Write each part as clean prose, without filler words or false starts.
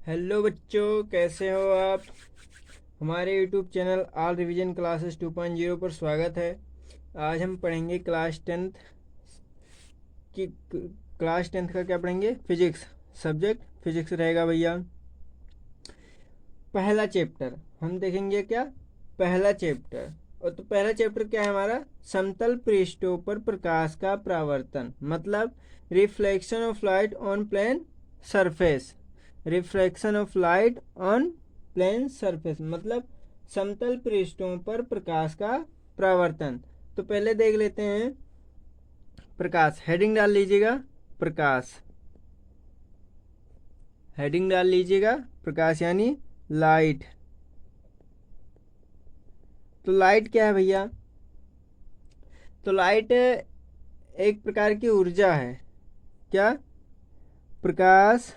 Hello बच्चों, कैसे हो आप। हमारे YouTube channel all revision classes 2.0 पर स्वागत है। आज हम पढ़ेंगे की क्लास टेंथ का क्या पढ़ेंगे, फिजिक्स। सब्जेक्ट फिजिक्स रहेगा भैया। पहला चैप्टर हम देखेंगे, क्या पहला चैप्टर। और तो पहला चैप्टर क्या है हमारा, समतल पृष्ठों पर प्रकाश का परावर्तन, मतलब reflection of light on plane surface. Reflection of light on plane surface मतलब समतल पृष्ठों पर प्रकाश का परावर्तन। तो पहले देख लेते हैं प्रकाश। हेडिंग डाल लीजिएगा प्रकाश। हेडिंग डाल लीजिएगा प्रकाश यानी लाइट। तो लाइट क्या है भैया। तो लाइट एक प्रकार की ऊर्जा है। क्या, प्रकाश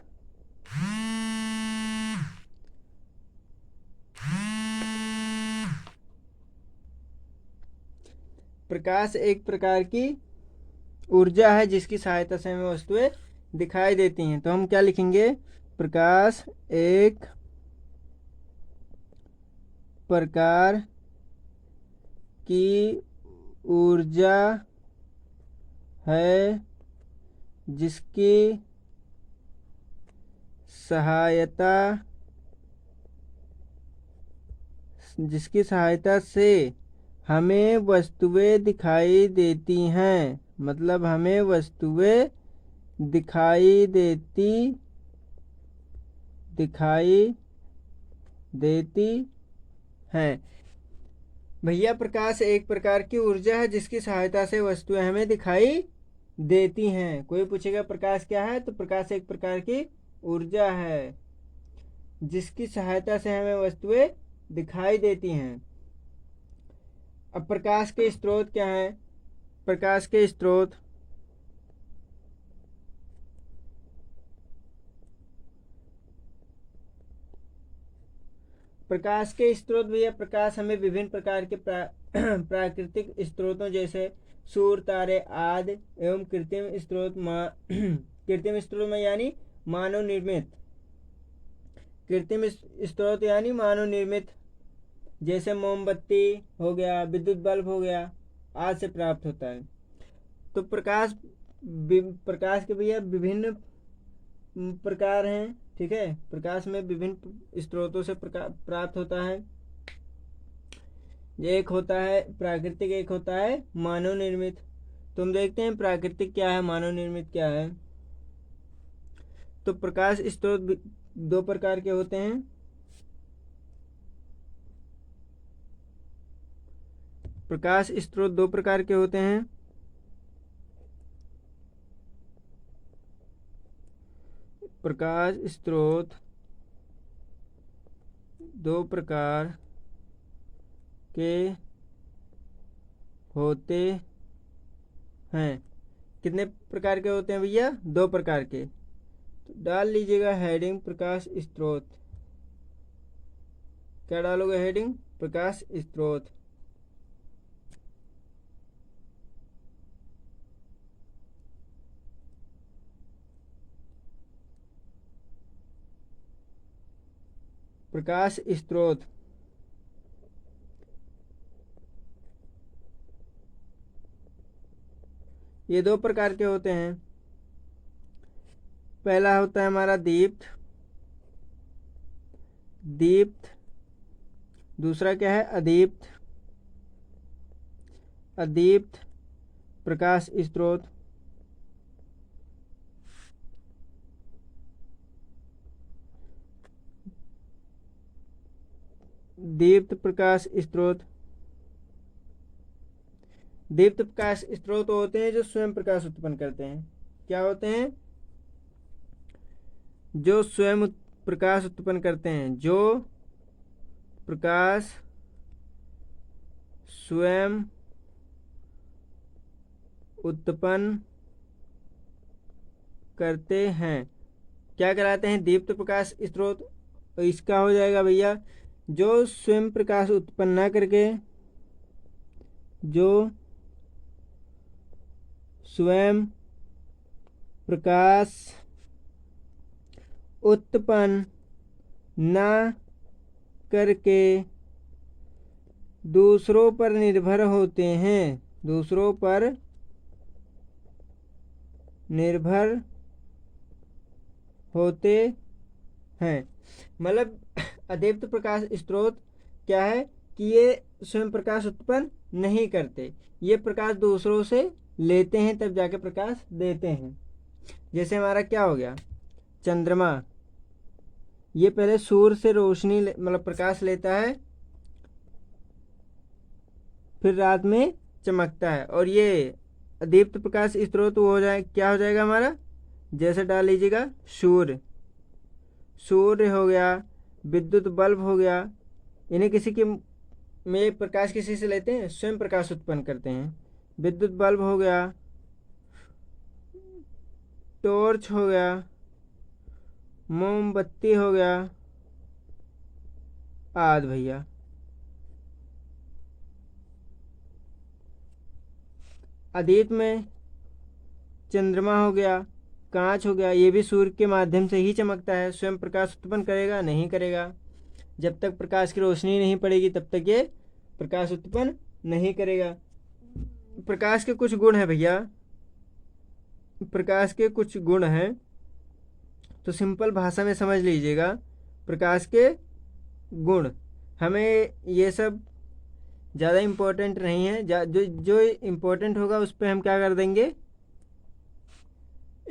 प्रकाश एक प्रकार की ऊर्जा है जिसकी सहायता से हमें वस्तुएं दिखाई देती हैं। तो हम क्या लिखेंगे, प्रकाश एक प्रकार की ऊर्जा है जिसकी सहायता से हमें वस्तुएं दिखाई देती हैं। मतलब हमें वस्तुएं दिखाई देती हैं। भैया प्रकाश एक प्रकार की ऊर्जा है जिसकी सहायता से वस्तुएं हमें दिखाई देती हैं। कोई पूछेगा प्रकाश क्या है, तो प्रकाश एक प्रकार की ऊर्जा है जिसकी सहायता से हमें वस्तुएं दिखाई देती हैं। अब प्रकाश के स्रोत क्या हैं। प्रकाश के स्रोत भैया, प्रकाश हमें विभिन्न प्रकार के प्राकृतिक स्रोतों जैसे सूर्य, तारे आदि एवं कृत्रिम स्रोत कृत्रिम स्रोत में यानी मानव निर्मित। कृत्रिम स्रोत यानी मानव निर्मित, जैसे मोमबत्ती हो गया, विद्युत बल्ब हो गया, आदि से प्राप्त होता है। तो प्रकाश के भैया विभिन्न प्रकार हैं। ठीक है, प्रकाश में विभिन्न स्रोतों से प्राप्त होता है। एक होता है प्राकृतिक, एक होता है मानव निर्मित। तो हम देखते हैं प्राकृतिक क्या है, मानव निर्मित क्या है। तो प्रकाश स्रोत दो प्रकार के होते हैं। प्रकाश स्रोत दो प्रकार के होते हैं। प्रकाश स्रोत दो प्रकार के होते हैं। कितने प्रकार के होते हैं भैया, दो प्रकार के। तो डाल लीजिएगा हेडिंग प्रकाश स्रोत। क्या डालोगे हेडिंग, प्रकाश स्रोत। प्रकाश स्रोत ये दो प्रकार के होते हैं। पहला होता है हमारा दीप्त। दूसरा क्या है, अदीप्त। अदीप्त प्रकाश स्रोत। दीप्त प्रकाश स्रोत। दीप्त प्रकाश स्रोत होते हैं जो स्वयं प्रकाश उत्पन्न करते हैं। क्या होते हैं, जो स्वयं प्रकाश उत्पन्न करते हैं। जो प्रकाश स्वयं उत्पन्न करते हैं क्या कराते हैं, दीप्त प्रकाश स्रोत। तो इसका हो जाएगा भैया, जो स्वयं प्रकाश उत्पन्न न करके, जो स्वयं प्रकाश उत्पन्न ना करके दूसरों पर निर्भर होते हैं, दूसरों पर निर्भर होते हैं। मतलब अदीप्त प्रकाश स्रोत क्या है कि ये स्वयं प्रकाश उत्पन्न नहीं करते, ये प्रकाश दूसरों से लेते हैं तब जाके प्रकाश देते हैं। जैसे हमारा क्या हो गया, चंद्रमा, ये पहले सूर्य से रोशनी मतलब प्रकाश लेता है, फिर रात में चमकता है। और ये अदीप्त प्रकाश स्रोत वो हो जाए, क्या हो जाएगा हमारा, जैसे डाल लीजिएगा सूर्य, सूर्य हो गया, विद्युत बल्ब हो गया, इन्हें किसी के में प्रकाश किसी से लेते हैं, स्वयं प्रकाश उत्पन्न करते हैं। विद्युत बल्ब हो गया, टॉर्च हो गया, मोमबत्ती हो गया आदि भैया। अदीत में चंद्रमा हो गया, कांच हो गया, ये भी सूर्य के माध्यम से ही चमकता है, स्वयं प्रकाश उत्पन्न करेगा नहीं करेगा। जब तक प्रकाश की रोशनी नहीं पड़ेगी तब तक ये प्रकाश उत्पन्न नहीं करेगा। प्रकाश के कुछ गुण हैं भैया, प्रकाश के कुछ गुण हैं, तो सिंपल भाषा में समझ लीजिएगा। प्रकाश के गुण, हमें ये सब ज़्यादा इम्पोर्टेंट नहीं है, जो जो इम्पोर्टेंट होगा उस पर हम क्या कर देंगे,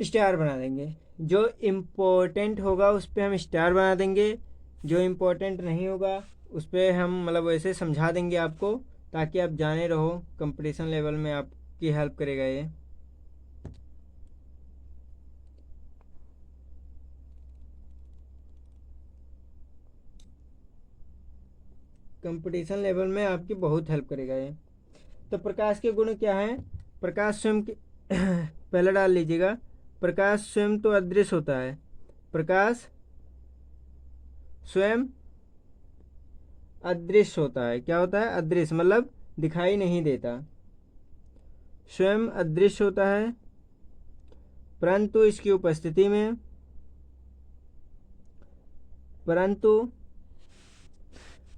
स्टार बना देंगे। जो इम्पोर्टेंट होगा उस पर हम स्टार बना देंगे, जो इम्पोर्टेंट नहीं होगा उस पर हम मतलब वैसे समझा देंगे आपको, ताकि आप जाने रहो, कंपटीशन लेवल में आपकी हेल्प करेगा ये। कंपटीशन लेवल में आपकी बहुत हेल्प करेगा ये। तो प्रकाश के गुण क्या हैं, प्रकाश स्वयं के पहले डाल लीजिएगा, प्रकाश स्वयं तो अदृश्य होता है, प्रकाश स्वयं अदृश्य होता है। क्या होता है, अदृश्य मतलब दिखाई नहीं देता, स्वयं अदृश्य होता है, परंतु इसकी उपस्थिति में, परंतु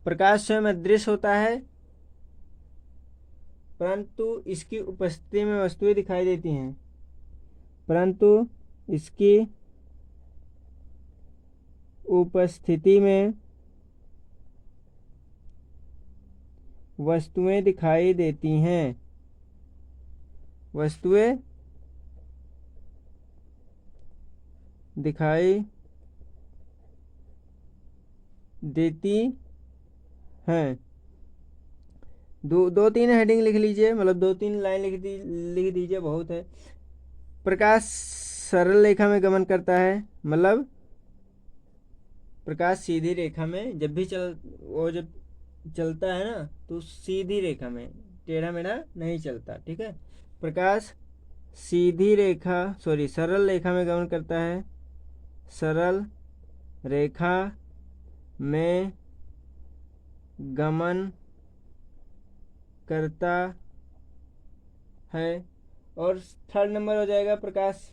प्रकाश स्वयं अदृश्य होता है परंतु इसकी उपस्थिति में वस्तुएं दिखाई देती हैं, परंतु इसकी उपस्थिति में वस्तुएं दिखाई देती हैं, वस्तुएं दिखाई देती हैं। दो तीन हेडिंग लिख लीजिए, मतलब 2-3 लाइन लिख दीजिए, बहुत है। प्रकाश सरल रेखा में गमन करता है, मतलब प्रकाश सीधी रेखा में जब भी जब चलता है ना तो सीधी रेखा में, टेढ़ा मेढ़ा नहीं चलता, ठीक है। प्रकाश सरल रेखा में गमन करता है, सरल रेखा में गमन करता है। और 3rd नंबर हो जाएगा, प्रकाश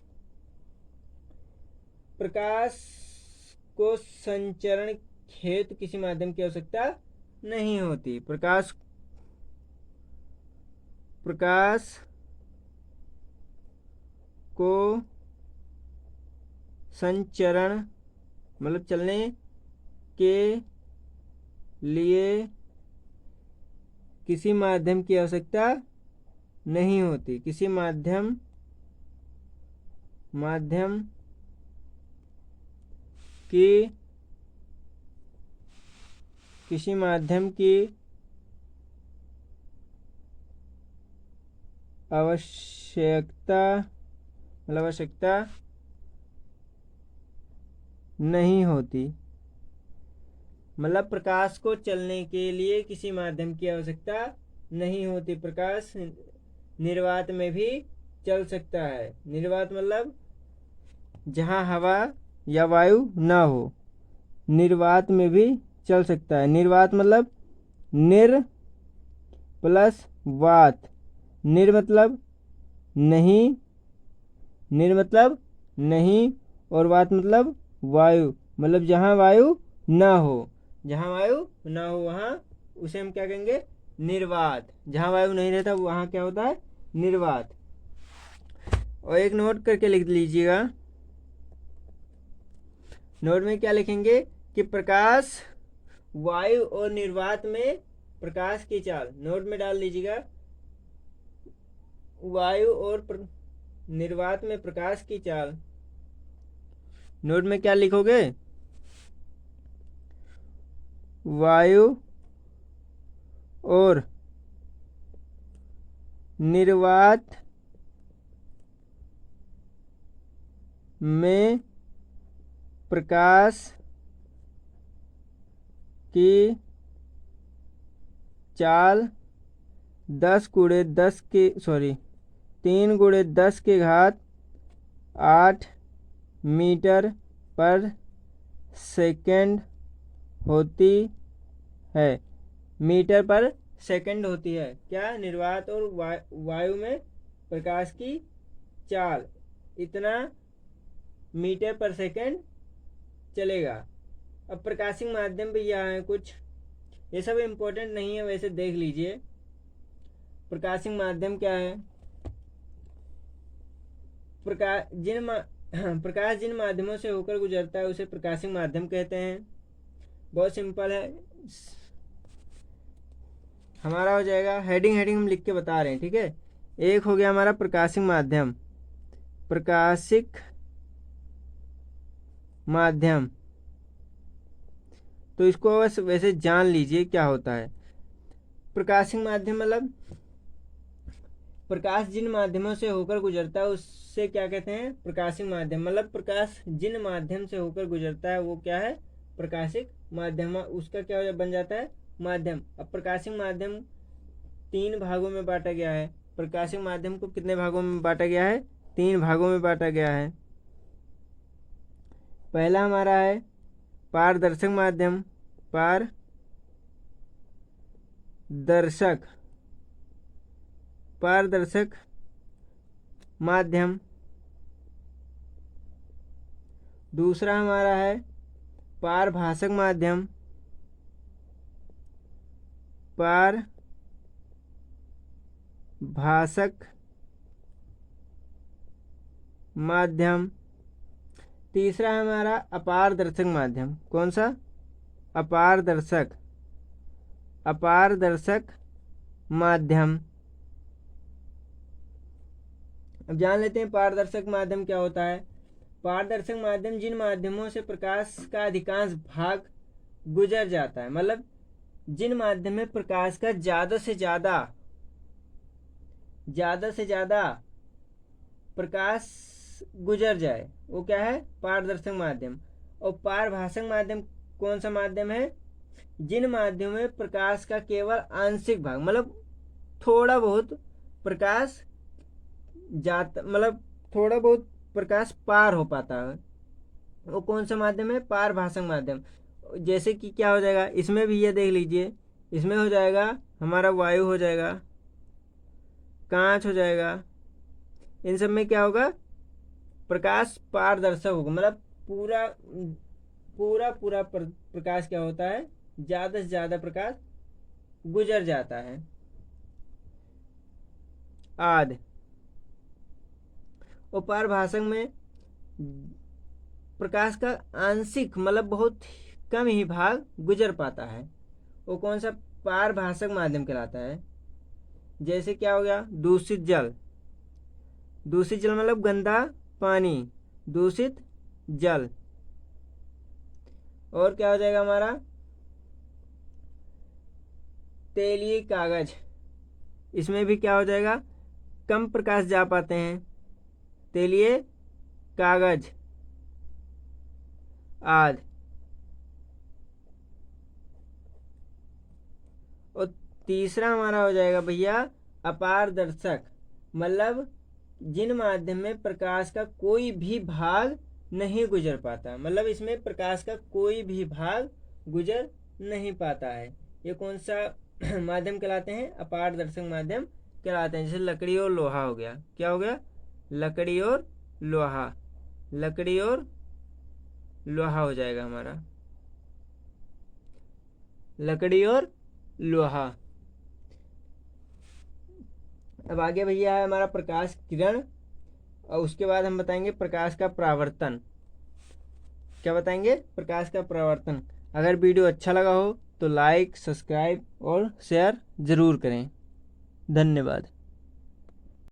को संचरण हेतु किसी माध्यम की आवश्यकता नहीं होती। प्रकाश को संचरण मतलब चलने के लिए किसी माध्यम की आवश्यकता नहीं होती, किसी माध्यम की आवश्यकता नहीं होती। मतलब प्रकाश को चलने के लिए किसी माध्यम की आवश्यकता नहीं होती। प्रकाश निर्वात में भी चल सकता है। निर्वात मतलब जहाँ हवा या वायु ना हो, निर्वात में भी चल सकता है। निर्वात मतलब निर प्लस वात, निर मतलब नहीं और वात मतलब वायु, मतलब जहाँ वायु न हो। जहाँ वायु न हो वहाँ उसे हम क्या कहेंगे, निर्वात। जहाँ वायु नहीं रहता वहाँ क्या होता है, निर्वात। और एक नोट करके लिख लीजिएगा, नोट में क्या लिखेंगे कि प्रकाश, वायु और निर्वात में प्रकाश की चाल, नोट में डाल लीजिएगा, वायु और निर्वात में प्रकाश की चाल। नोट में क्या लिखोगे, वायु और निर्वात में प्रकाश की चाल 3 गुणे 10 के घात 8 मीटर पर सेकंड होती है। मीटर पर सेकंड होती है क्या, निर्वात और वायु में प्रकाश की चाल इतना मीटर पर सेकंड चलेगा। अब प्रकाशिक माध्यम भी यहाँ है कुछ, ये सब इम्पोर्टेंट नहीं है, वैसे देख लीजिए। प्रकाशिक माध्यम क्या है, प्रकाश जिन माध्यमों से होकर गुजरता है उसे प्रकाशिक माध्यम कहते हैं। बहुत सिंपल है, हमारा हो जाएगा, हेडिंग हम लिख के बता रहे हैं, ठीक है। एक हो गया हमारा प्रकाशिक माध्यम, प्रकाशिक माध्यम, तो इसको बस वैसे जान लीजिए क्या होता है। प्रकाशिक माध्यम मतलब प्रकाश जिन माध्यमों से होकर गुजरता है उससे क्या कहते हैं, प्रकाशिक माध्यम। मतलब प्रकाश जिन माध्यम से होकर गुजरता है वो क्या है, प्रकाशिक माध्यम, उसका क्या बन जाता है, माध्यम। अब प्रकाशिक माध्यम 3 भागों में बांटा गया है। प्रकाशिक माध्यम को कितने भागों में बांटा गया है, 3 भागों में बांटा गया है। पहला हमारा है पारदर्शक माध्यम, पारदर्शक माध्यम। दूसरा हमारा है पारभाषक माध्यम, पारभाषक माध्यम। तीसरा हमारा अपारदर्शक माध्यम, कौन सा, अपारदर्शक माध्यम। अब जान लेते हैं पारदर्शक माध्यम क्या होता है। पारदर्शक माध्यम जिन माध्यमों से प्रकाश का अधिकांश भाग गुजर जाता है, मतलब जिन माध्यम में प्रकाश का ज्यादा से ज्यादा प्रकाश गुजर जाए वो क्या है, पारदर्शक माध्यम। और पारभाषक माध्यम कौन सा माध्यम है, जिन माध्यमों में प्रकाश का केवल आंशिक भाग, मतलब थोड़ा बहुत प्रकाश जाता, मतलब थोड़ा बहुत प्रकाश पार हो पाता है, वो कौन सा माध्यम है, पारभाषक माध्यम। जैसे कि क्या हो जाएगा, इसमें भी ये देख लीजिए, इसमें हो जाएगा हमारा वायु हो जाएगा, कांच हो जाएगा, इन सब में क्या होगा, प्रकाश पारदर्शक होगा, मतलब पूरा प्रकाश क्या होता है, ज्यादा से ज्यादा प्रकाश गुजर जाता है। आद और पारभाषक में प्रकाश का आंशिक, मतलब बहुत कम ही भाग गुजर पाता है, वो कौन सा, पारभाषक माध्यम कहलाता है। जैसे क्या हो गया, दूषित जल मतलब गंदा पानी, दूषित जल। और क्या हो जाएगा हमारा, तेलीय कागज, इसमें भी क्या हो जाएगा, कम प्रकाश जा पाते हैं, तेलीय कागज आदि। और तीसरा हमारा हो जाएगा भैया अपारदर्शक, मतलब जिन माध्यम में प्रकाश का कोई भी भाग नहीं गुजर पाता, मतलब इसमें प्रकाश का कोई भी भाग गुजर नहीं पाता है, ये कौन सा माध्यम कहलाते हैं, अपारदर्शक माध्यम कहलाते हैं। जैसे लकड़ी और लोहा हो गया, क्या हो गया, लकड़ी और लोहा हो जाएगा हमारा। लकड़ी और लोहा। अब आगे भैया है हमारा प्रकाश किरण, और उसके बाद हम बताएंगे प्रकाश का परावर्तन। क्या बताएंगे? प्रकाश का परावर्तन। अगर वीडियो अच्छा लगा हो तो लाइक, सब्सक्राइब और शेयर ज़रूर करें। धन्यवाद।